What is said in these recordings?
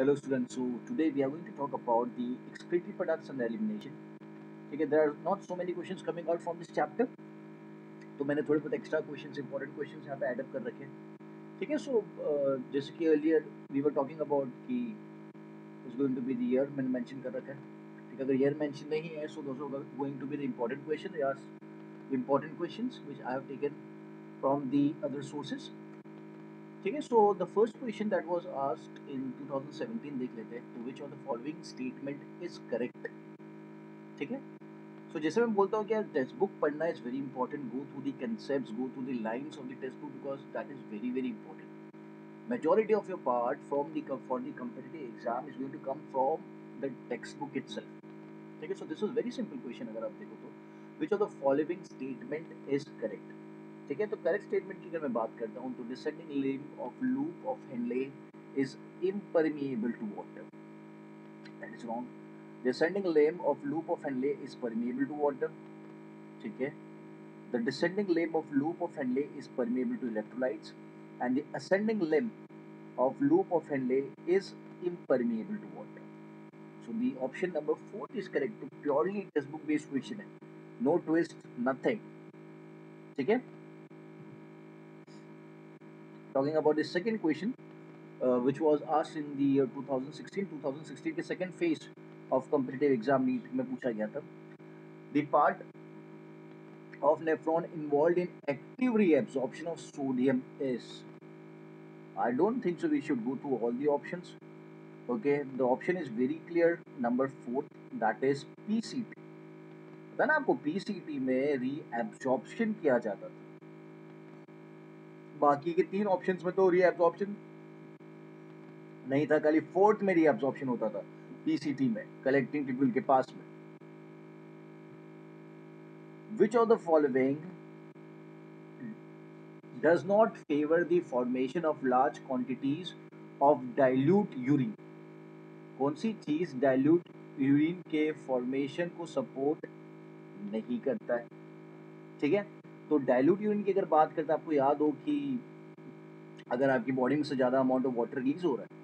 Hello students, so today we are going to talk about the excretory products and their elimination. ठीक है, there are not so many questions coming out from this chapter, तो मैंने थोड़े बहुत extra questions important questions यहाँ पे add up कर रखे हैं. ठीक है, सो जैसे कि earlier we were talking about कि is going to be the year मैंने मेंशन कर रखा है. ठीक है, अगर ईयर मेंशन नहीं है so those are going to be the important question या important questions which I have taken from the other sources. ठीक है, so the first question that was asked in 2017 देख लेते हैं. तो which of the following statement is correct. ठीक है, so जैसे मैं बोलता हूँ कि यार टेक्स्ट बुक पढ़ना is very important. Go through the concepts, go through the lines of the text book because that is very very important. Majority of your part from the for the competitive exam is going to come from the textbook itself. ठीक है, so this is very simple question अगर आप देखो तो which of the following statement is correct. ठीक है, तो correct statement की अगर मैं बात करता हूँ तो descending limb of loop of Henle is impermeable to water. That is wrong. Descending limb of loop of Henle is permeable to water. ठीक है, the descending limb of loop of Henle is permeable to electrolytes and the ascending limb of loop of Henle is impermeable to water. So the option number 4 is correct. तो purely textbook based question है, no twist, nothing. ठीक है, talking about the second question which was asked in the year 2016 के second phase of competitive exam NEET में पूछा गया था. The part of nephron involved in active reabsorption of sodium is. I don't think so we should go through all the options. Okay, the option is very clear. Number 4, that is PCT. पता ना आपको PCT में reabsorption किया जाता था. बाकी के 3 options में तो रीएब्जॉर्प्शन नहीं था, खाली फोर्थ में रीएब्जॉर्प्शन होता था पीसीटी में, कलेक्टिंग ट्यूब्यूल के पास में. Which of the following does not favor the formation of large quantities of dilute urine. कौन सी चीज डाइल्यूट यूरिन के फॉर्मेशन को सपोर्ट नहीं करता है. ठीक है, तो डाइल्यूट यूरिन की अगर बात करते हैं, आपको याद हो कि अगर आपकी बॉडी में से ज़्यादा अमाउंट ऑफ वाटर रिलीज हो रहा है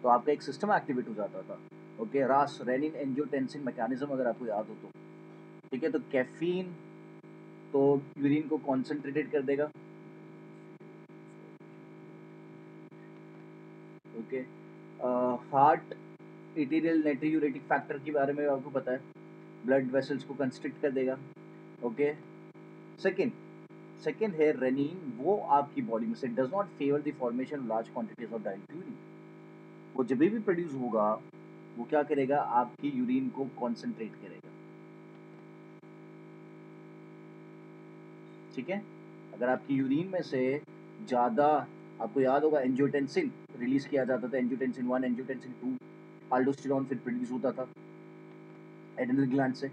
तो आपका एक सिस्टम एक्टिवेट हो जाता था. ओके, रास रेनिन एंजियोटेंसिन मैकेनिज्म अगर आपको याद हो तो. ठीक है, तो कैफीन तो यूरिन को कॉन्सेंट्रेटेड कर देगा. ओके, हार्ट इटीरियल नाइट्रियूरेटिक फैक्टर के बारे में आपको पता है, ब्लड वेसल्स को कंस्ट्रिक्ट कर देगा. ओके, सेकेंड है रेनिन, वो आपकी बॉडी में से does not favour the formation large quantities of dilute urine. वो जब भी प्रोड्यूस होगा वो क्या करेगा, आपकी यूरिन को कॉन्सेंट्रेट करेगा. ठीक है, अगर आपकी यूरिन में से ज़्यादा, आपको याद होगा एंजियोटेंसिन रिलीज किया जाता था, एंजियोटेंसिन 1, एंजियोटेंसिन 2, अल्डोस्टेरॉन फिर प्रोड्यूस होता था एड्रिनल ग्लैंड से.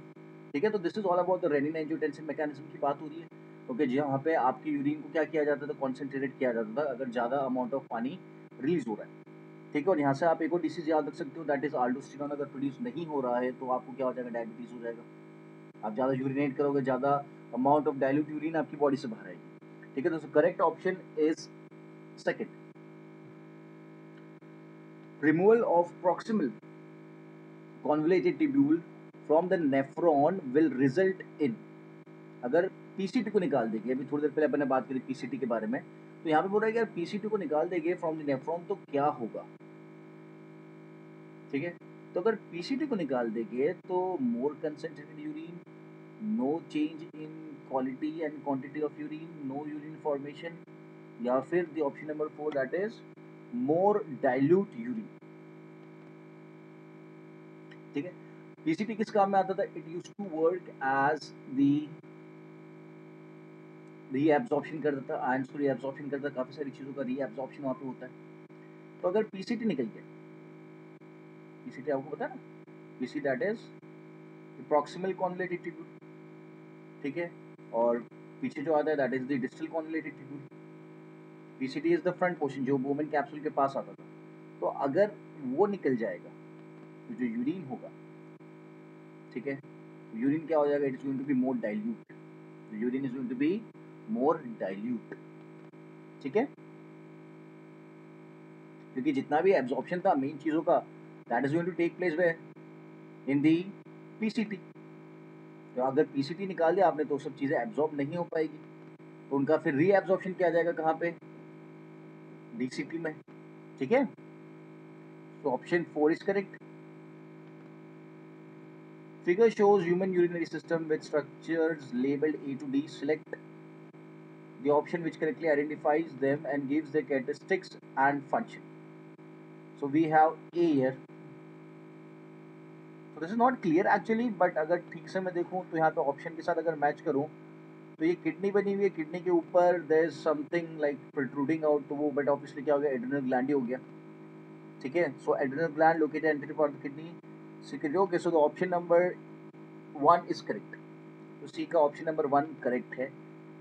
ठीक है, तो this is all about the renin angiotensin mechanism की बात हो रही है. ओके, जहाँ पे आपकी यूरिन को क्या किया जाता था, कॉन्सेंट्रेटेड किया जाता था अगर ज़्यादा अमाउंट ऑफ पानी रिलीज हो रहा है. ठीक है, और यहाँ से आप एक और डिसीज याद रख सकते हो, दैट इज अल्डोस्टेरॉन अगर प्रोड्यूस नहीं हो रहा है तो आपको क्या हो जाएगा, डायबिटीज हो जाएगा. आप ज़्यादा यूरिनेट करोगे, ज़्यादा अमाउंट ऑफ डाइल्यूट यूरिन आपकी बॉडी से बाहर आएगी. ठीक है, तो correct option is second. Removal of proximal convoluted tubule from the nephron will result in. अगर पीसीटी को निकाल देंगे, अभी थोड़ी देर पहले अपन ने बात करी पीसीटी के बारे में, तो यहाँ पे बोल रहा है कि यार पीसीटी को निकाल देंगे फ्रॉम द नेफ्रॉन तो क्या होगा. ठीक है, तो अगर पीसीटी को निकाल देंगे तो more concentrated urine, no change in quality and quantity of urine, no urine formation, या फिर the option number 4 that is more dilute urine. ठीक है, पीसीटी किस काम में आता था, it used to work as the reabsorption करता था, आयंस को रीएब्जॉर्प्शन करता था, काफी सारी चीजों का रीएब्जॉर्प्शन वहां पे होता है. तो अगर पीसीटी निकल गया, पीसीटी आपको पता है ना, PC that is proximal convoluted tubule. ठीक है, और पीछे जो आता है that is the distal convoluted tubule. PCT is the front portion जो वुमेन कैप्सूल के पास आता था. तो अगर वो निकल जाएगा तो जो यूरिन होगा, ठीक है, यूरिन क्या हो जाएगा, it is going to be more dilute. Urine is going to be more dilute. ठीक है, क्योंकि जितना भी एब्जॉर्प्शन था मेन चीज़ों का, that is going to take place where, in the PCT. तो अगर पीसीटी निकाल दिया आपने तो सब चीज़ें एब्जॉर्ब नहीं हो पाएगी, तो उनका फिर री एब्जॉर्प्शन किया जाएगा कहाँ पे, डीसीटी में। ठीक है, तो option 4 is correct. Figure shows human urinary system with structures labeled A to D. Select the option which correctly identifies them and gives their characteristics and function. So we have A here. So this is not clear actually, but अगर ठीक से मैं देखूँ तो यहाँ पे option के साथ अगर मैच करूँ तो ये किडनी बनी हुई है, किडनी के ऊपर there is something like protruding out, तो वो बट ऑब्वियसली क्या हो गया, एड्रेनल ग्लैंड ही हो गया। ठीक है, so adrenal gland located anterior part of the kidney secretly. Okay, so the option number 1 is correct. तो सी का ऑप्शन नंबर 1 करेक्ट है।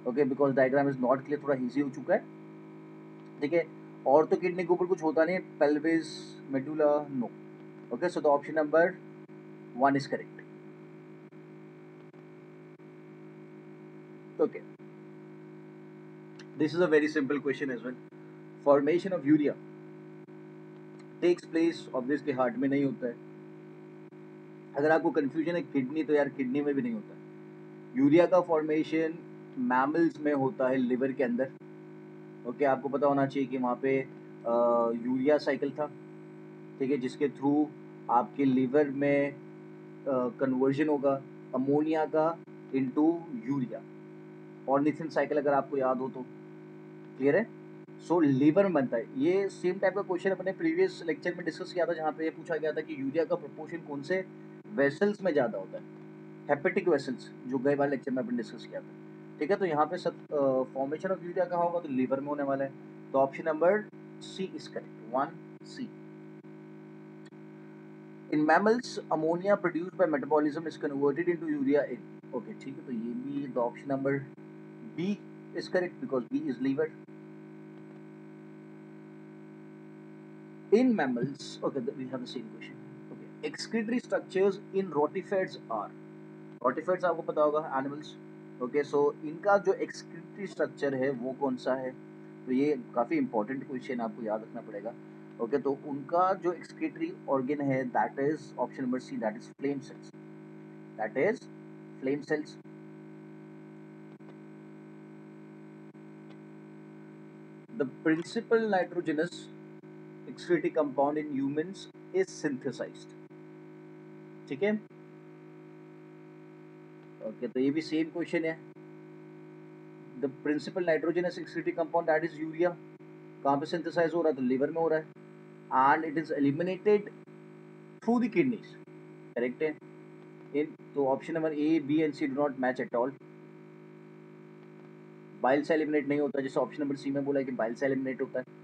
Okay, because diagram is not clear, थोड़ा इजी हो चुका है। ठीक है, और तो किडनी के ऊपर कुछ होता नहीं है, pelvis, medulla, no. Okay, so the option number 1 is correct. Okay, this is a very simple question as well. Formation of urea takes place obviously heart में नहीं होता है। अगर आपको कंफ्यूजन है किडनी, तो यार किडनी में भी नहीं होता है। यूरिया का फॉर्मेशन मैमल्स में होता है, लिवर के अंदर। ओके, आपको पता होना चाहिए कि वहाँ पे यूरिया साइकिल था। ठीक है, जिसके थ्रू आपके लिवर में कन्वर्जन होगा अमोनिया का इनटू यूरिया। ऑर्निथिन साइकिल अगर आपको याद हो तो, क्लियर है। सो लिवर में बनता है। ये सेम टाइप का क्वेश्चन अपने प्रीवियस लेक्चर में डिस्कस किया था, जहाँ पे ये पूछा गया था कि यूरिया का प्रोपोर्शन कौन से वेसल्स में ज़्यादा होता है, हेपेटिक वेसल्स, जो गए वाले लेक्चर में अपन डिस्कस किया था। ठीक है, तो यहाँ पे सब फॉर्मेशन ऑफ यूरिया कहाँ होगा, तो लिवर में होने वाला है। तो option number C is correct, 1C। In mammals, ammonia produced by metabolism is converted into urea in. Okay, ठीक है, तो ये भी the option number B is correct because B is liver. In mammals, okay, we have the same question. Okay, excretory structures in rotifers are. Rotifers आपको पता होगा, animals. Okay, so इनका जो excretory structure है वो कौन सा है, तो ये काफ़ी important question आपको याद रखना पड़ेगा। ओके, तो उनका जो एक्सक्रीटरी ऑर्गन है that is option number C, that is flame cells. That is flame cells. The principal nitrogenous excretory compound in humans is synthesized. ठीक है, ओके, तो ये भी सेम क्वेश्चन है। The principal nitrogenous excretory compound that is urea कहाँ पे synthesise हो रहा है, तो लिवर में हो रहा है, and it is eliminated through the kidneys. Correct है। इन तो option number A, B and C do not match at all. Bile से एलिमिनेट नहीं होता, जैसे ऑप्शन नंबर सी में बोला है कि बाइल से एलिमिनेट होता है।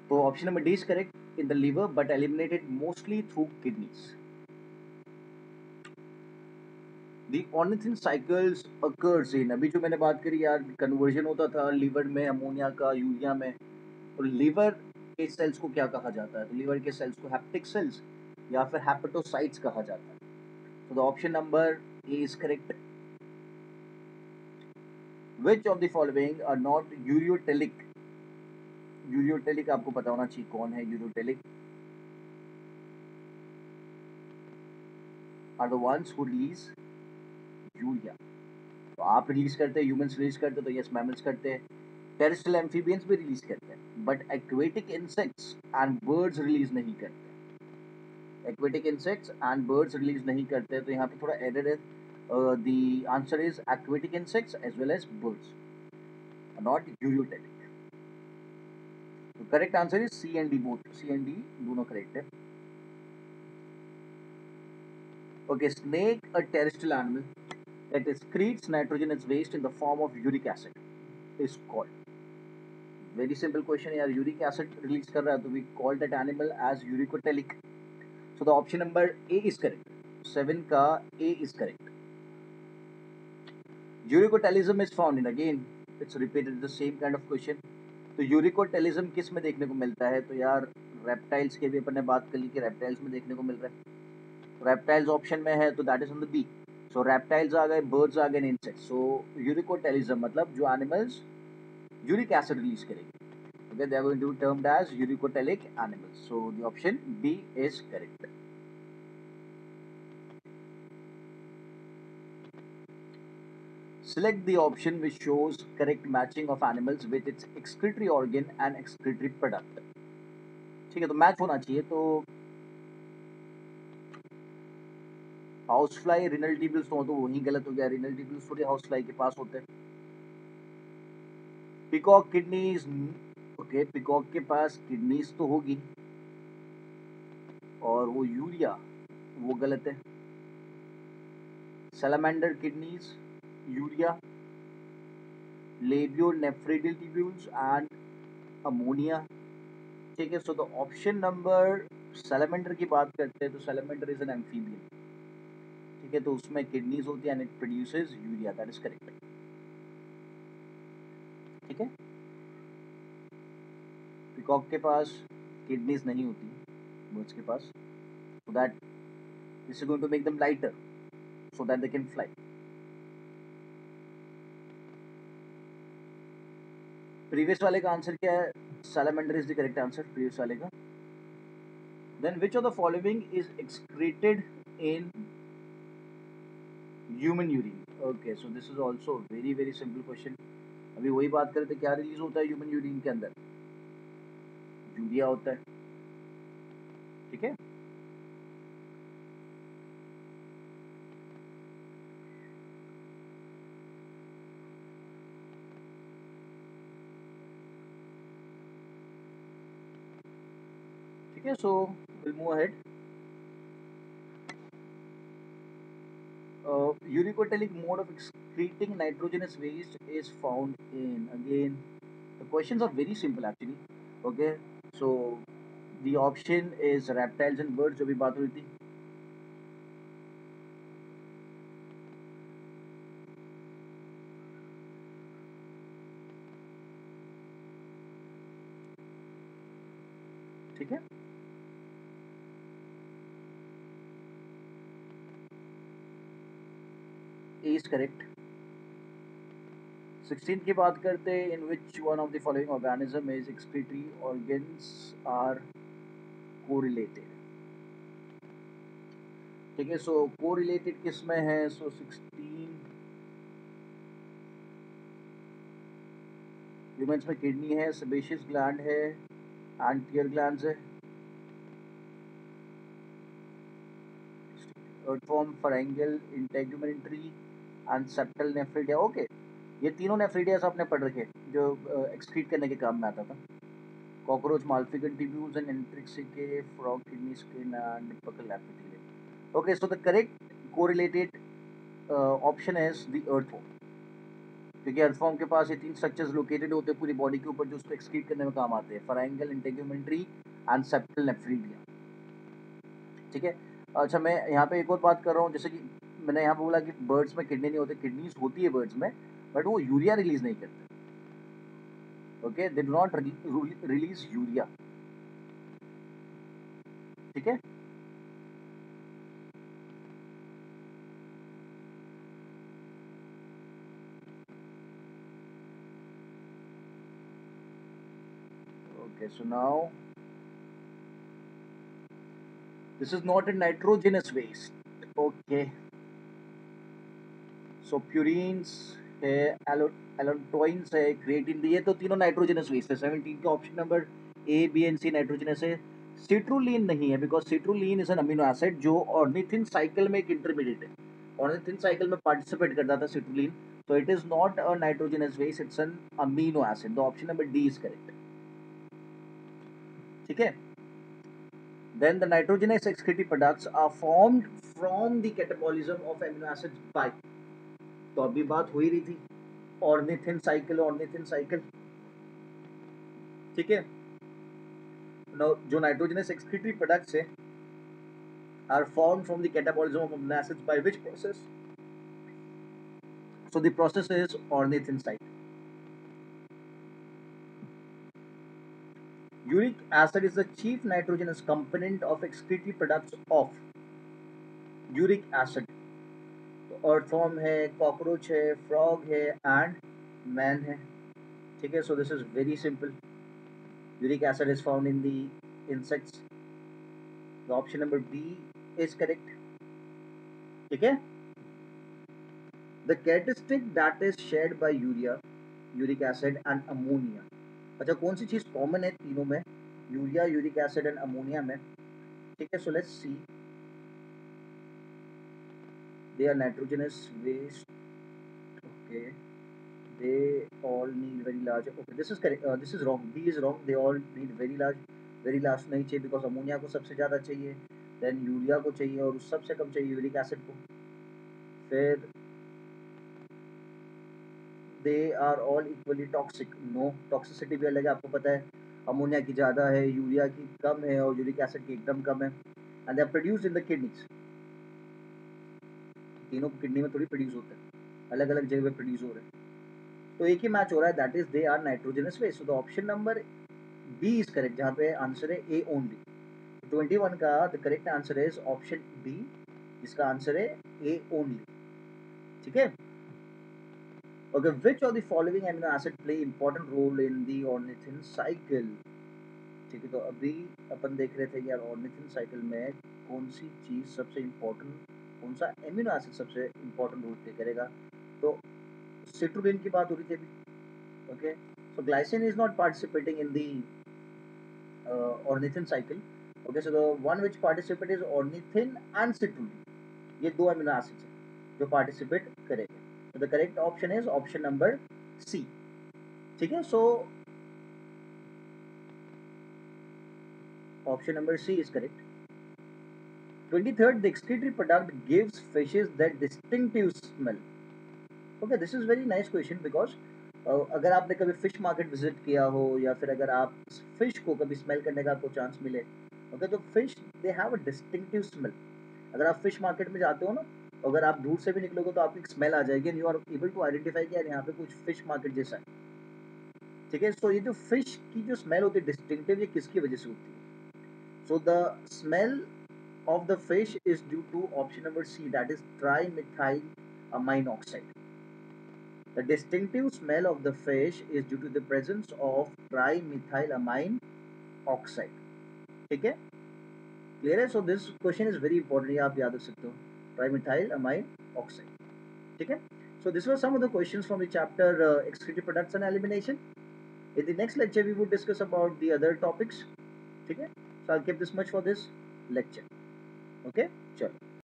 तो option number D is correct, in the liver but eliminated mostly through kidneys. The ornithine cycles occurs in, अभी जो मैंने बात करी यार, कन्वर्जन होता था लिवर में अमोनिया का यूरिया में, तो लिवर के सेल्स को क्या कहा जाता है, तो लिवर के सेल्स को हैप्टिक सेल्स या फिर हेपेटोसाइट्स कहा जाता है। तो the option number A is correct. Which of the following are not ureotelic. Ureotelic आपको पता होना चाहिए कौन है ureotelic. Are the ones who release urea. तो आप रिलीज करते हैं, ह्यूमंस रिलीज करते हैं, तो यस मैमल्स करते हैं। टेरेस्ट्रियल एम्फीबियंस भी रिलीज करते हैं, but aquatic insects and birds release नहीं करते। Aquatic insects and birds release नहीं करते, तो यहाँ पे थोड़ा एरर है। The answer is aquatic insects as well as birds, not ureotelic. तो correct answer is C and D, both C and D दोनों करेक्ट है। Okay, snake a terrestrial animal that excretes nitrogenous waste in the form of uric acid is called. Very simple question यार, uric acid release कर रहा है तो we call that animal as uricotelic. So the option number A is correct. 7 का A is correct. Uricotelism is found in, again it's repeated the same kind of question. तो uricotelism किस में देखने को मिलता है, तो यार रेप्टाइल्स के भी अपन ने बात कर ली कि रेप्टाइल्स में देखने को मिल रहा है। रेप्टाइल्स ऑप्शन में है तो that is on the B. So reptiles आ गए, बर्ड्स आ गए, इंसेक्ट्स। सो यूरिकोटेलिज्म मतलब जो एनिमल्स यूरिक एसिड रिलीज करेंगे। Okay, they are going to be termed as uricotelic animals. So the option B is correct. Select the option which shows correct matching of animals with its excretory organ and excretory product. ठीक है, तो match होना चाहिए. तो house fly renal tubules तो वही गलत हो गया. रिनल टिब्यूल्स थोड़ी हाउस फ्लाई के पास होते हैं. पिकॉक किडनीज, ओके, पिकॉक के पास किडनीज तो होगी, और वो यूरिया वो गलत है. Salamander kidneys, urea, labionephridial tubules and ammonia. ठीक है, so the option number salamander की बात करते हैं तो सैलामेंडर इज एन एम्फीबियन. ठीक है, तो उसमें किडनीज होती है and it produces urea. That is correct. ठीक है, पिकॉक के पास किडनीज नहीं होती बर्ड्स के पास, so that this is going to make them lighter so that they can fly. Previous वाले का आंसर क्या है? Salamander is the correct answer previous वाले का. Then which of the following is excreted in human urine? Okay, so this is also very very simple question. अभी वही बात करते, क्या रिलीज होता है ह्यूमन यूरिन के अंदर? यूरिया होता है. ठीक है, ठीक है. So will move ahead. Uricotelic mode of excreting nitrogenous waste is found in, again, the questions are very simple actually. Okay, so the option is reptiles and birds. जो भी बात हुई थी. ठीक है, A is correct. 16 की बात करते हैं. In which one of the following organism is excretory organs are correlated? ठीक है, सो कोरिलेटेड किस में है? सो 16 ह्यूमंस में किडनी है, सेबेशियस ग्लैंड है, एंड ग्लैंड्स है. earthworm, pharyngeal, integumentary and septal nephridia. Okay, ये तीनों नेफ्रिडियास आपने पढ़ रखे जो एक्सक्रीट करने के काम में आता था. कॉकरोच, माल्फिगन ट्यूब्यूल्स एंड एंट्रिक्सिके, frog kidney skin and buccal epithelium. Okay, so the correct correlated option is the earthworm, क्योंकि अर्थवॉर्म के पास ये तीन स्ट्रक्चर्स लोकेटेड होते हैं पूरी बॉडी के ऊपर जो उसको एक्सक्रीट करने में काम आते हैं. फराइंगल, इंटेग्यूमेंट्री एंड सेप्टल नेफ्रिडिया. ठीक है. अच्छा, मैं यहाँ पे एक और बात कर रहा हूँ. जैसे कि मैंने यहाँ पे बोला कि बर्ड्स में किडनी नहीं होती, किडनीज होती है बर्ड्स में, बट वो यूरिया रिलीज नहीं करते. Okay, they do not release urea. ठीक है, okay. So now this is not a nitrogenous waste. Okay, so purines है, एलोटोइंस है, क्रिएटिन, ये तो तीनों नाइट्रोजनस वेस्ट है. 17 के option number A, B and C nitrogenous है. सिट्रुलिन नहीं है, because citrulline is an amino acid जो ऑर्निथिन साइकिल में एक इंटरमीडिएट है. ऑर्निथिन साइकिल में पार्टिसिपेट करता था citrulline, so it is not a nitrogenous base, it's an amino acid. The option number D is correct. ठीक है. Then the nitrogenous excretory products are formed from the catabolism of amino acids by, तो अभी बात हो ही रही थी ornithine cycle, ornithine cycle. ठीक है, जो नाइट्रोजनस एक्सक्रीटरी प्रोडक्ट्स है are formed from the catabolism of amino acids by which process? So the process is ornithine cycle. Uric acid is the chief nitrogenous component of excretory products of uric acid. तो earthworm है, cockroach है, frog है and man है. ठीक है, so this is very simple. Uric acid is found in the insects, तो option number B is correct. ठीक है, the characteristic that is shared by urea, uric acid and ammonia. अच्छा, कौन सी चीज कॉमन है तीनों में, urea, uric acid and ammonia में? ठीक है, so let's see, they are nitrogenous waste, okay, they all need very large, okay this is correct, this is wrong, B is wrong, they all need very large, very large नहीं चाहिए because ammonia को सबसे ज़्यादा चाहिए, then urea को चाहिए और सबसे कम चाहिए यूरिक एसिड को। फिर they are all equally toxic, no, toxicity भी अलग है, आपको पता है अमोनिया की ज़्यादा है, यूरिया की कम है और यूरिक एसिड की एकदम कम है, and they are produced in the kidneys, तीनों किडनी में थोड़ी प्रोड्यूस होते हैं, अलग अलग जगह पे प्रोड्यूस हो रहे हैं, तो एक ही मैच हो रहा है, that is they are nitrogenous waste, so the option number B is correct, जहाँ पे आंसर है ए ओनली। 21 का the correct answer is option B, जिसका आंसर है ए ओनली। ठीक है, okay, which of the following amino acid play important role in the ornithine cycle? ठीक है, तो अभी अपन देख रहे थे यार ऑर्निथिन साइकिल में कौन सी चीज सबसे इंपॉर्टेंट, कौन सा एमिनो एसिड सबसे इंपॉर्टेंट रोल प्ले करेगा, तो सिट्रुलिन की बात हो रही थी अभी। Okay, so glycine is not participating in the ornithine cycle. Okay, so the one which participate is ornithine and citrulline. ये दो अमीनो एसिड्स हैं जो पार्टिसिपेट करेंगे, तो the correct option is option number C. ठीक है, so option number C is correct. 23rd, the excretory product gives fishes that distinctive smell. Okay, this is very nice question because अगर आपने कभी fish market visit किया हो या फिर अगर आप फिश को कभी स्मेल करने का आपको चांस मिले, ओके, तो fish they have a distinctive smell. अगर आप फिश मार्केट में जाते हो ना, अगर आप दूर से भी निकलोगे तो आपको एक स्मेल आ जाएगी and you are able to identify कि यार यहाँ पे कुछ फिश मार्केट जैसा है। ठीक है, सो ये जो फिश की जो स्मेल होती है डिस्टिंक्टिव, ये किसकी वजह से होती है? So the smell of the fish is due to option number C, that is trimethylamine oxide. The distinctive smell of the fish is due to the presence of trimethylamine oxide. ठीक है, clear है? So this question is very important, ये आप याद रख सकते हो, trimethylamine oxide। ठीक है, so this were some of the questions from the chapter excretory products and elimination. In the next lecture we would discuss about the other topics. ठीक है, so I'll keep this much for this lecture. Okay, चलो।